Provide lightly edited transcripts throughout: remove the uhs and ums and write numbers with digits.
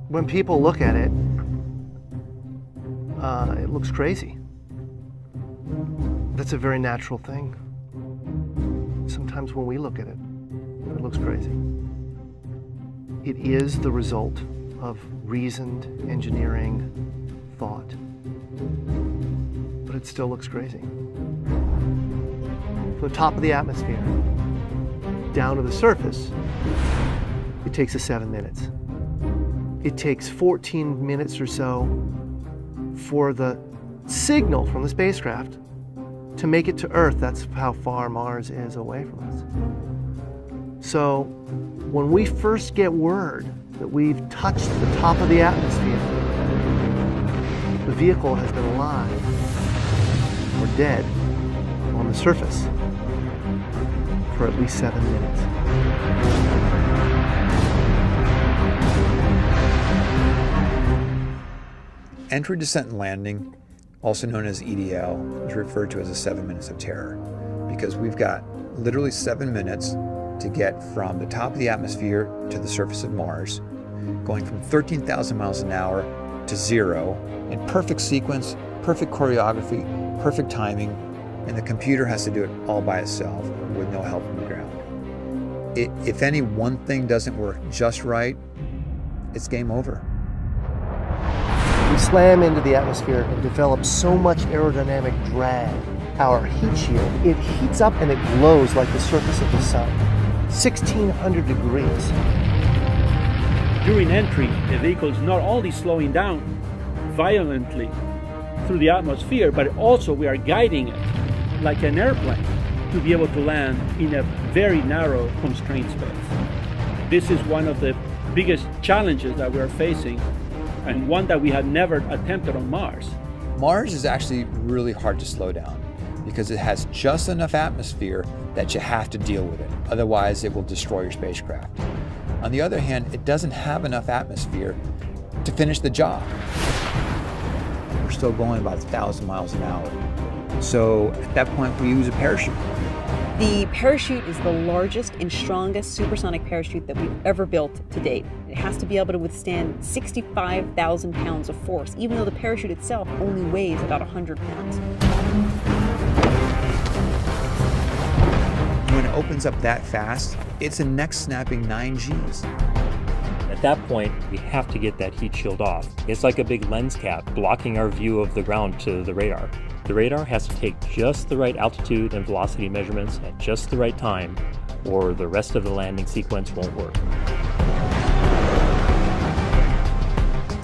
When people look at it, it looks crazy. That's a very natural thing. Sometimes when we look at it, it looks crazy. It is the result of reasoned engineering thought, but it still looks crazy. From the top of the atmosphere down to the surface, it takes us 7 minutes. It takes 14 minutes or so for the signal from the spacecraft to make it to Earth. That's how far Mars is away from us. So when we first get word that we've touched the top of the atmosphere, the vehicle has been alive or dead on the surface for at least 7 minutes. Entry, descent, and landing, also known as EDL, is referred to as the 7 minutes of terror because we've got literally 7 minutes to get from the top of the atmosphere to the surface of Mars, going from 13,000 miles an hour to 0 in perfect sequence, perfect choreography, perfect timing, and the computer has to do it all by itself with no help from the ground. If any one thing doesn't work just right, it's game over. We slam into the atmosphere and develop so much aerodynamic drag. Our heat shield, it heats up and it glows like the surface of the sun. 1,600 degrees. During entry, the vehicle is not only slowing down violently through the atmosphere, but also we are guiding it like an airplane to be able to land in a very narrow, constrained space. This is one of the biggest challenges that we're facing, and one that we had never attempted on Mars. Mars is actually really hard to slow down because it has just enough atmosphere that you have to deal with it. Otherwise, it will destroy your spacecraft. On the other hand, it doesn't have enough atmosphere to finish the job. We're still going about 1,000 miles an hour. So at that point, we use a parachute. The parachute is the largest and strongest supersonic parachute that we've ever built to date. It has to be able to withstand 65,000 pounds of force, even though the parachute itself only weighs about 100 pounds. When it opens up that fast, it's a neck-snapping 9 Gs. At that point, we have to get that heat shield off. It's like a big lens cap blocking our view of the ground to the radar. The radar has to take just the right altitude and velocity measurements at just the right time, or the rest of the landing sequence won't work.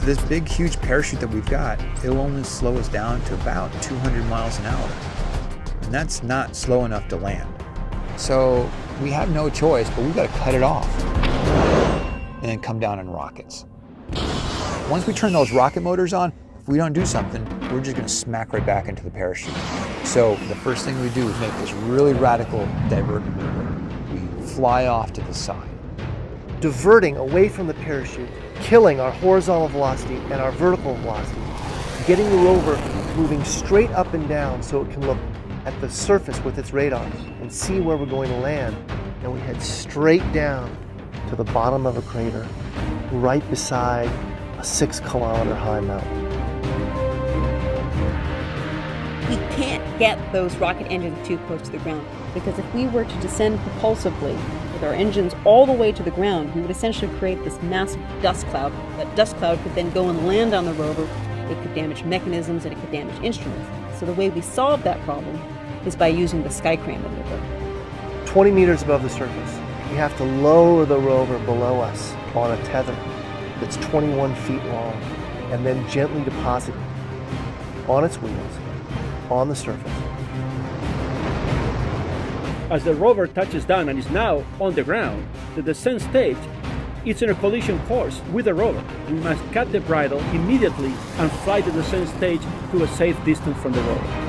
This big, huge parachute that we've got, it'll only slow us down to about 200 miles an hour. And that's not slow enough to land. So we have no choice, but we've got to cut it off and then come down in rockets. Once we turn those rocket motors on, if we don't do something, we're just going to smack right back into the parachute. So the first thing we do is make this really radical divert maneuver. We fly off to the side. Diverting away from the parachute, killing our horizontal velocity and our vertical velocity, getting the rover moving straight up and down so it can look at the surface with its radar and see where we're going to land. And we head straight down to the bottom of a crater, right beside a 6-kilometer high mountain. We can't get those rocket engines too close to the ground, because if we were to descend propulsively with our engines all the way to the ground, we would essentially create this massive dust cloud. That dust cloud could then go and land on the rover. It could damage mechanisms and it could damage instruments. So the way we solve that problem is by using the sky crane maneuver. 20 meters above the surface, we have to lower the rover below us on a tether that's 21 feet long and then gently deposit it on its wheels on the surface. As the rover touches down and is now on the ground, the descent stage is in a collision course with the rover. We must cut the bridle immediately and fly the descent stage to a safe distance from the rover.